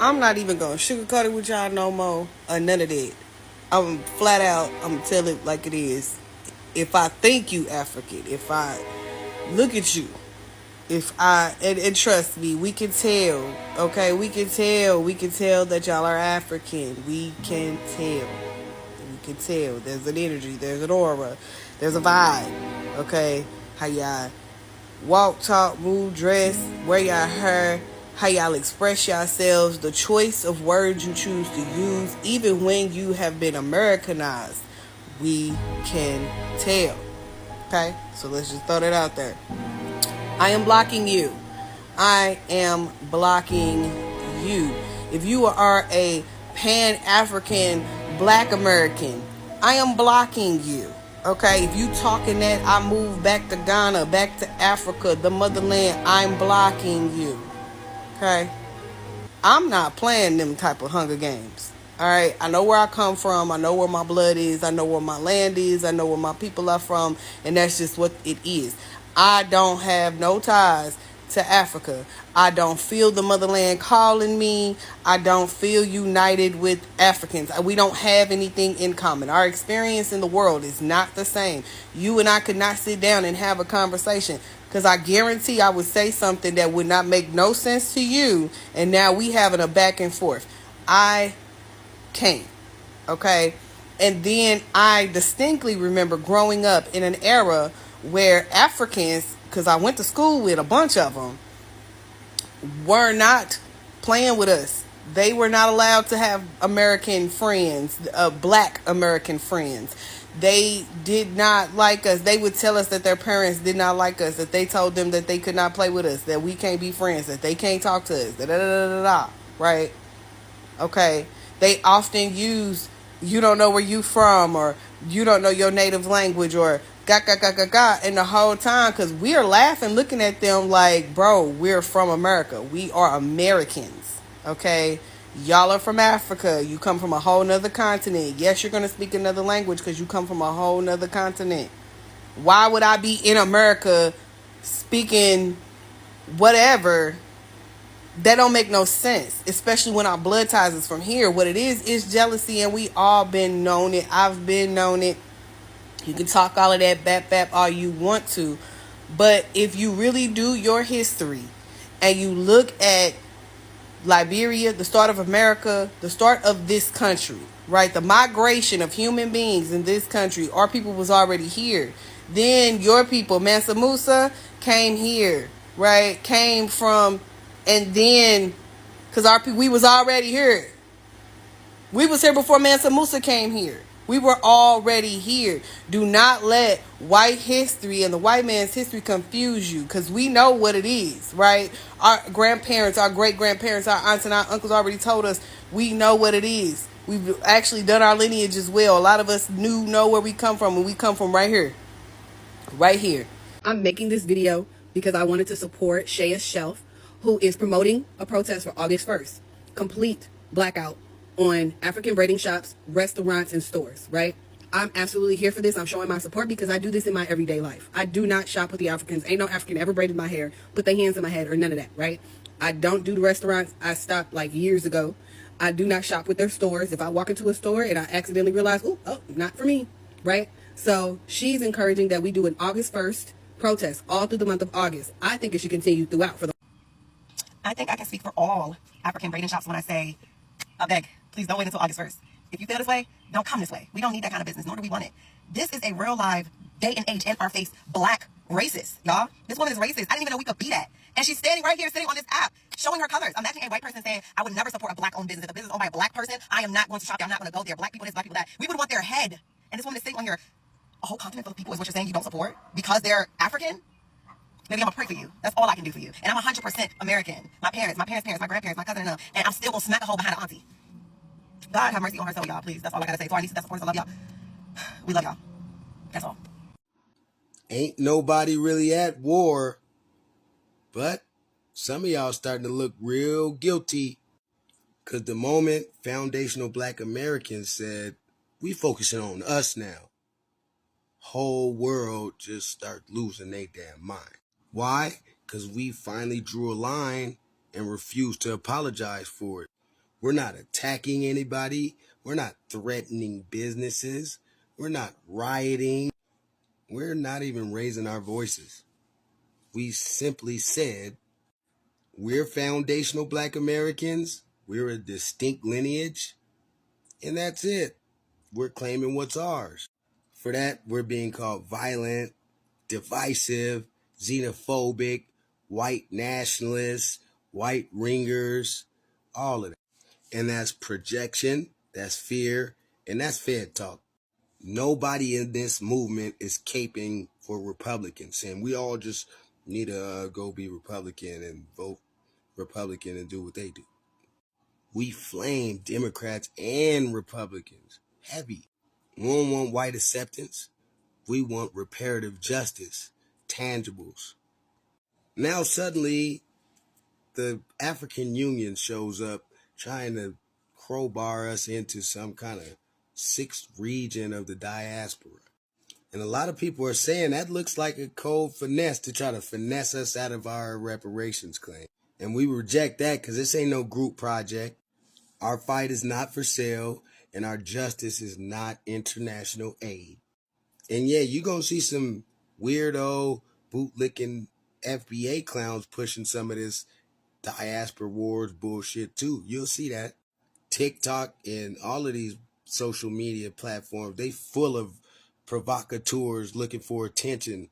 I'm not even gonna sugarcoat it with y'all no more or none of that. I'm flat out, I'm gonna tell it like it is. If I think you African, if I look at you, if I and trust me, we can tell. Okay, we can tell that y'all are African. We can tell. We can tell. There's an energy, there's an aura, there's a vibe. Okay, how y'all walk, talk, move, dress, wear y'all hair, how y'all express yourselves, the choice of words you choose to use, even when you have been Americanized. We can tell. Okay, so let's just throw that out there. I am blocking you. I am blocking you. If you are a Pan-African Black American, I am blocking you. Okay, if you talking that I move back to Ghana, back to Africa, the motherland, I'm blocking you. Okay, I'm not playing them type of Hunger Games. All right, I know where I come from. I know where my blood is. I know where my land is. I know where my people are from, and that's just what it is. I don't have no ties to Africa. I don't feel the motherland calling me. I don't feel united with Africans. We don't have anything in common. Our experience in the world is not the same. You and I could not sit down and have a conversation, because I guarantee I would say something that would not make no sense to you, and now we having a back and forth. I can't. Okay? And then I distinctly remember growing up in an era where Africans, because I went to school with a bunch of them, were not playing with us. They were not allowed to have American friends, Black American friends. They did not like us. They would tell us that their parents did not like us, that they told them that they could not play with us, that we can't be friends, that they can't talk to us, da da da da da. Right? Okay. They often use you don't know where you from, or you don't know your native language, or ga, and the whole time, because we are laughing looking at them like, bro, we're from America. We are Americans. Okay. Y'all are from Africa. You come from a whole nother continent. Yes, you're going to speak another language because you come from a whole nother continent. Why would I be in America speaking whatever? That don't make no sense, especially when our blood ties is from here. What it is jealousy, and we all been known it. I've been known it. You can talk all of that bap all you want to, but if you really do your history and you look at Liberia, the start of America, the start of this country, right? The migration of human beings in this country, our people was already here. Then your people, Mansa Musa, came here, right? Came from, and then, because we was already here. We was here before Mansa Musa came here. We were already here. Do not let white history and the white man's history confuse you, because we know what it is, right? Our grandparents, our great-grandparents, our aunts and our uncles already told us we know what it is. We've actually done our lineage as well. A lot of us know where we come from, and we come from right here. Right here. I'm making this video because I wanted to support Shaya Shelf, who is promoting a protest for August 1st. Complete blackout on African braiding shops, restaurants, and stores, right? I'm absolutely here for this. I'm showing my support because I do this in my everyday life. I do not shop with the Africans. Ain't no African ever braided my hair, put their hands in my head, or none of that, right? I don't do the restaurants. I stopped like years ago. I do not shop with their stores. If I walk into a store and I accidentally realize, oh, not for me, right? So she's encouraging that we do an August 1st protest all through the month of August. I think it should continue throughout. I think I can speak for all African braiding shops when I say, I beg, please don't wait until August 1st. If you feel this way, don't come this way. We don't need that kind of business, nor do we want it. This is a real live, day and age, in our face, black racist, y'all. This woman is racist. I didn't even know we could be that. And she's standing right here, sitting on this app, showing her colors. Imagine a white person saying, I would never support a black-owned business. If a business owned by a black person, I am not going to shop there. I'm not going to go there. Black people this, black people that. We would want their head. And this woman is sitting on here. A whole continent full of people is what you're saying you don't support because they're African? Maybe I'm gonna pray for you. That's all I can do for you. And I'm 100% American. My parents, my grandparents, my cousin, and I'm still gonna smack a hole behind an auntie. God have mercy on her soul, y'all, please. That's all I gotta say. To our nieces that support us, I love y'all. We love y'all. That's all. Ain't nobody really at war, but some of y'all starting to look real guilty, because the moment foundational black Americans said, we focusing on us now, whole world just start losing their damn mind. Why? Because we finally drew a line and refused to apologize for it. We're not attacking anybody. We're not threatening businesses. We're not rioting. We're not even raising our voices. We simply said, we're foundational Black Americans. We're a distinct lineage. And that's it. We're claiming what's ours. For that, we're being called violent, divisive, xenophobic, white nationalists, white ringers, all of that. And that's projection, that's fear, and that's Fed talk. Nobody in this movement is caping for Republicans, saying we all just need to go be Republican and vote Republican and do what they do. We flame Democrats and Republicans heavy. We don't want white acceptance. We want reparative justice, tangibles. Now suddenly the African Union shows up trying to crowbar us into some kind of sixth region of the diaspora. And a lot of people are saying that looks like a cold finesse to try to finesse us out of our reparations claim. And we reject that because this ain't no group project. Our fight is not for sale, and our justice is not international aid. And yeah, you're going to see some weirdo, bootlicking FBA clowns pushing some of this diaspora wars bullshit too. You'll see that. TikTok and all of these social media platforms, they full of provocateurs looking for attention,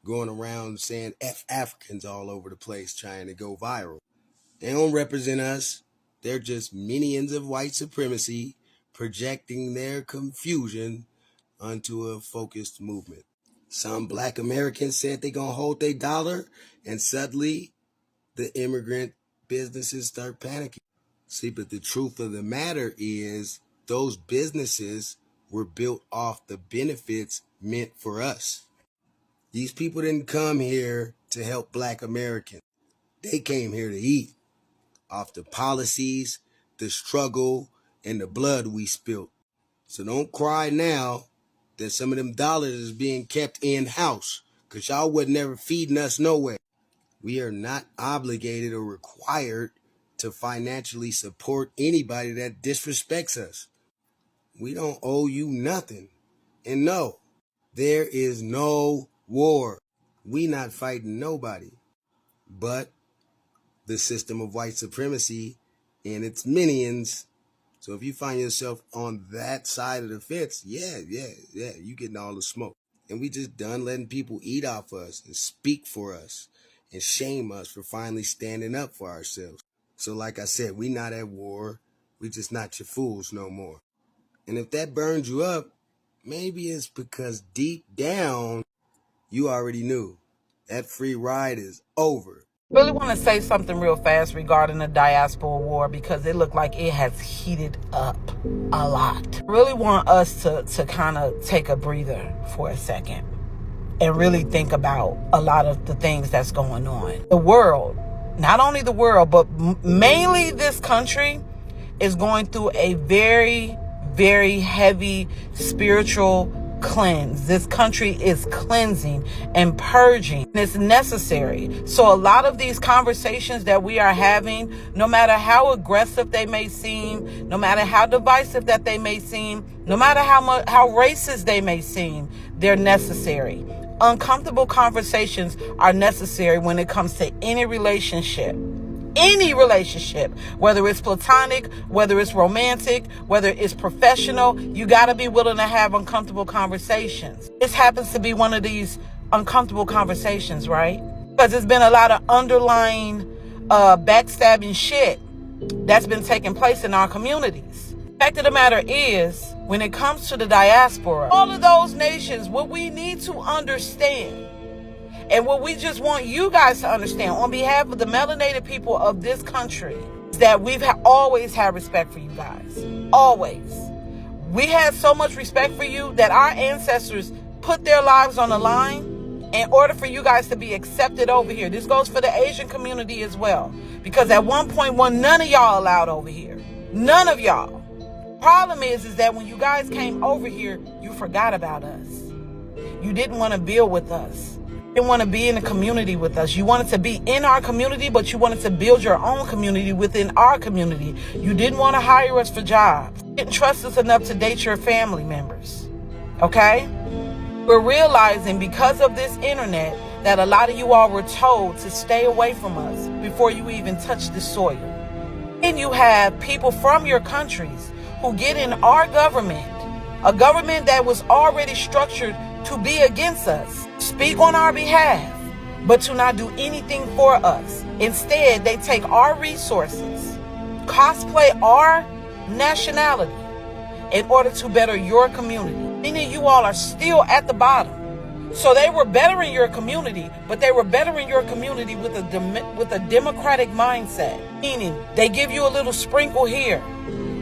going around saying F Africans all over the place, trying to go viral. They don't represent us. They're just minions of white supremacy, projecting their confusion onto a focused movement. Some Black Americans said they're going to hold their dollar, and suddenly the immigrant businesses start panicking. See, but the truth of the matter is those businesses were built off the benefits meant for us. These people didn't come here to help Black Americans. They came here to eat off the policies, the struggle, and the blood we spilt. So don't cry now that some of them dollars is being kept in-house, because y'all would never feeding us no way. We are not obligated or required to financially support anybody that disrespects us. We don't owe you nothing. And no, there is no war. We not fighting nobody but the system of white supremacy and its minions. So if you find yourself on that side of the fence, yeah, you getting all the smoke. And we just done letting people eat off us and speak for us and shame us for finally standing up for ourselves. So like I said, we not at war. We just not your fools no more. And if that burns you up, maybe it's because deep down, you already knew that free ride is over. Really want to say something real fast regarding the diaspora war, because it looked like it has heated up a lot. Really want us to kind of take a breather for a second and really think about a lot of the things that's going on. The world, not only the world, but mainly this country is going through a very, very heavy spiritual cleanse. This country is cleansing and purging. And it's necessary. So a lot of these conversations that we are having, no matter how aggressive they may seem, no matter how divisive that they may seem, no matter how racist they may seem, they're necessary. Uncomfortable conversations are necessary when it comes to any relationship. Any relationship, whether it's platonic, whether it's romantic, whether it's professional, you got to be willing to have uncomfortable conversations. This happens to be one of these uncomfortable conversations, right? Because there's been a lot of underlying backstabbing shit that's been taking place in our communities. The fact of the matter is, when it comes to the diaspora, all of those nations, what we need to understand, and what we just want you guys to understand on behalf of the melanated people of this country, is that we've always had respect for you guys. Always. We had so much respect for you that our ancestors put their lives on the line in order for you guys to be accepted over here. This goes for the Asian community as well. Because at one point, none of y'all allowed over here. None of y'all. Problem is that when you guys came over here, you forgot about us. You didn't want to build with us. didn't want to be in a community with us. You wanted to be in our community, but you wanted to build your own community within our community. You didn't want to hire us for jobs. You didn't trust us enough to date your family members. Okay? We're realizing because of this internet that a lot of you all were told to stay away from us before you even touch the soil. And you have people from your countries who get in our government, a government that was already structured to be against us, speak on our behalf, but to not do anything for us. Instead, they take our resources, cosplay our nationality in order to better your community. Meaning you all are still at the bottom. So they were bettering your community, but they were bettering your community with a democratic mindset. Meaning they give you a little sprinkle here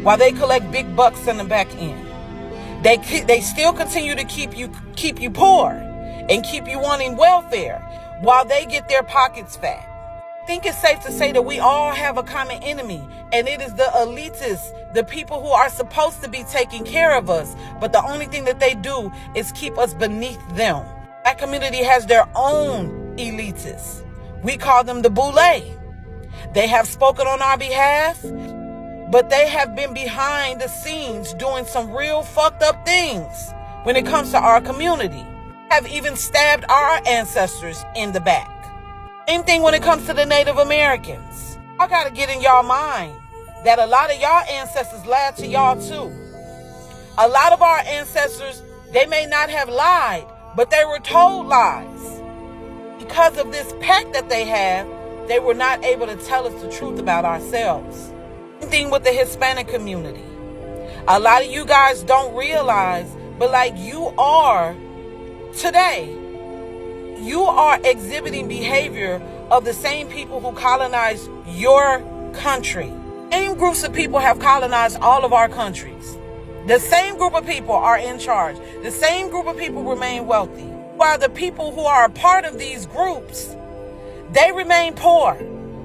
while they collect big bucks in the back end. They still continue to keep you poor and keep you wanting welfare while they get their pockets fat. I think it's safe to say that we all have a common enemy, and it is the elitists, the people who are supposed to be taking care of us, but the only thing that they do is keep us beneath them. That community has their own elitists. We call them the boule. They have spoken on our behalf, but they have been behind the scenes doing some real fucked up things when it comes to our community. Have even stabbed our ancestors in the back. Same thing when it comes to the Native Americans. I gotta get in y'all mind that a lot of y'all ancestors lied to y'all too. A lot of our ancestors, they may not have lied, but they were told lies. Because of this pact that they have, they were not able to tell us the truth about ourselves. Same thing with the Hispanic community. A lot of you guys don't realize, but like you are today, you are exhibiting behavior of the same people who colonized your country. Same groups of people have colonized all of our countries. The same group of people are in charge. The same group of people remain wealthy. While the people who are a part of these groups, they remain poor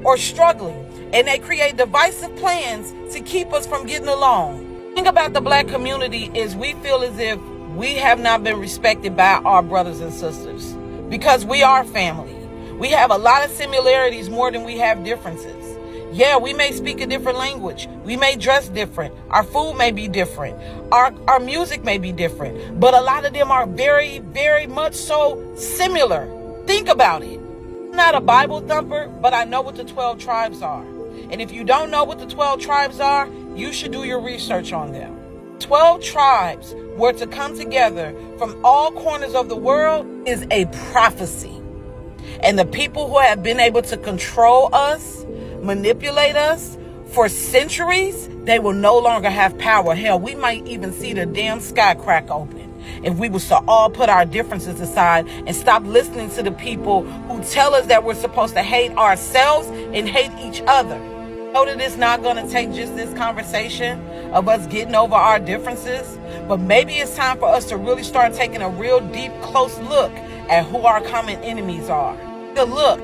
or struggling, and they create divisive plans to keep us from getting along. The thing about the black community is we feel as if we have not been respected by our brothers and sisters because we are family. We have a lot of similarities more than we have differences. Yeah, we may speak a different language. We may dress different. Our food may be different. Our music may be different. But a lot of them are very, very much so similar. Think about it. I'm not a Bible thumper, but I know what the 12 tribes are. And if you don't know what the 12 tribes are, you should do your research on them. 12 tribes were to come together from all corners of the world is a prophecy. And the people who have been able to control us, manipulate us for centuries, they will no longer have power. Hell, we might even see the damn sky crack open if we was to all put our differences aside and stop listening to the people who tell us that we're supposed to hate ourselves and hate each other. Know that it's not going to take just this conversation of us getting over our differences, but maybe it's time for us to really start taking a real deep, close look at who our common enemies are. To look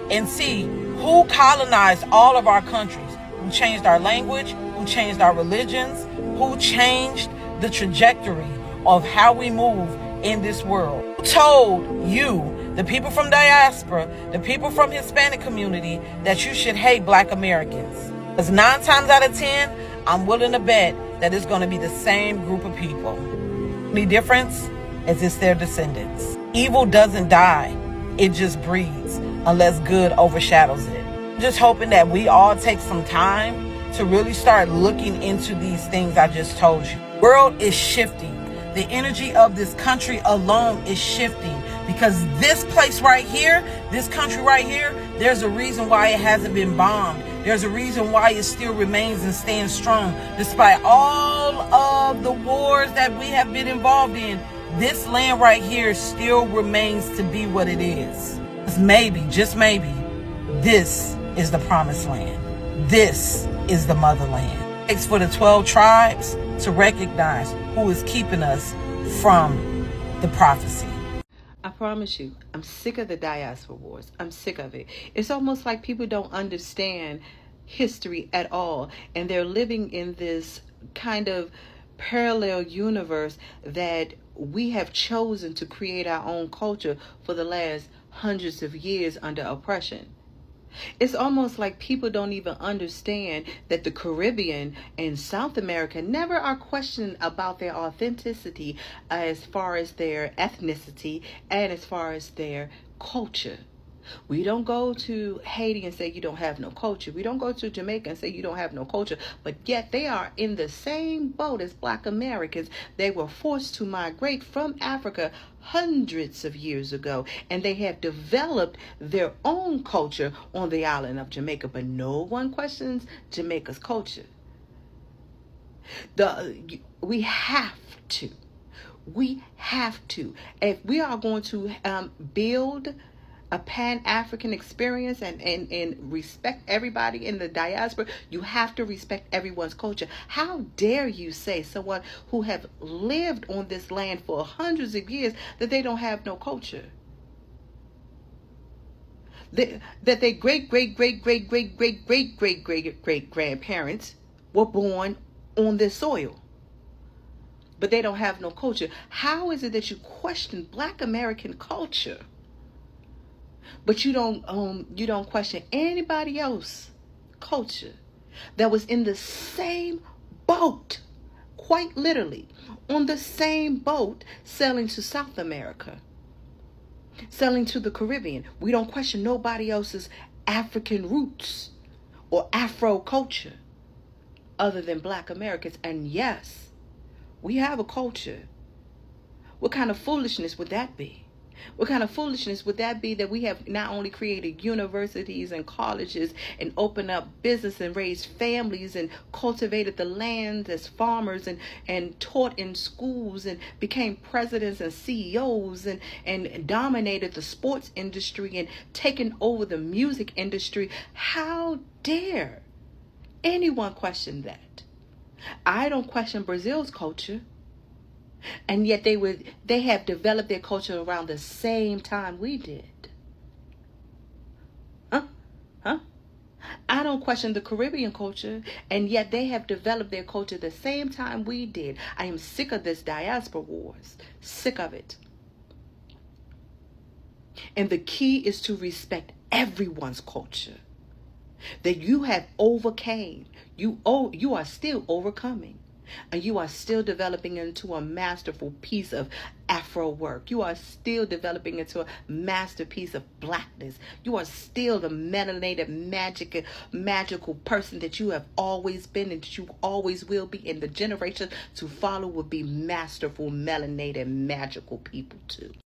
and see who colonized all of our countries, who changed our language, who changed our religions, who changed the trajectory of how we move in this world. Who told you, the people from diaspora, the people from Hispanic community, that you should hate black Americans? Because 9 times out of 10, I'm willing to bet that it's going to be the same group of people. The only difference is it's their descendants. Evil doesn't die. It just breeds unless good overshadows it. I'm just hoping that we all take some time to really start looking into these things I just told you. The world is shifting. The energy of this country alone is shifting because this place right here, this country right here, there's a reason why it hasn't been bombed. There's a reason why it still remains and stands strong despite all of the wars that we have been involved in. This land right here still remains to be what it is. Maybe, just maybe, this is the promised land. This is the motherland. It's for the 12 tribes to recognize who is keeping us from the prophecy. I promise you, I'm sick of the diaspora wars. I'm sick of it. It's almost like people don't understand history at all, and they're living in this kind of parallel universe that we have chosen to create our own culture for the last hundreds of years under oppression. It's almost like people don't even understand that the Caribbean and South America never are questioned about their authenticity as far as their ethnicity and as far as their culture. We don't go to Haiti and say you don't have no culture. We don't go to Jamaica and say you don't have no culture. But yet they are in the same boat as Black Americans. They were forced to migrate from Africa hundreds of years ago. And they have developed their own culture on the island of Jamaica. But no one questions Jamaica's culture. We have to. If we are going to build a Pan-African experience and respect everybody in the diaspora, you have to respect everyone's culture. How dare you say someone who have lived on this land for hundreds of years that they don't have no culture? That their great grandparents were born on this soil, but they don't have no culture. How is it that you question Black American culture, but you don't question anybody else's culture that was in the same boat, quite literally, on the same boat, selling to South America, selling to the Caribbean? We don't question nobody else's African roots or Afro culture other than Black Americans. And yes, we have a culture. What kind of foolishness would that be? What kind of foolishness would that be that we have not only created universities and colleges and opened up business and raised families and cultivated the land as farmers and taught in schools and became presidents and CEOs and dominated the sports industry and taken over the music industry? How dare anyone question that? I don't question Brazil's culture. And yet they have developed their culture around the same time we did. Huh? I don't question the Caribbean culture, and yet they have developed their culture the same time we did. I am sick of this diaspora wars. Sick of it. And the key is to respect everyone's culture that you have overcame. You are still overcoming. And you are still developing into a masterful piece of Afro work. You are still developing into a masterpiece of Blackness. You are still the melanated, magical person that you have always been and that you always will be. And the generation to follow will be masterful, melanated, magical people too.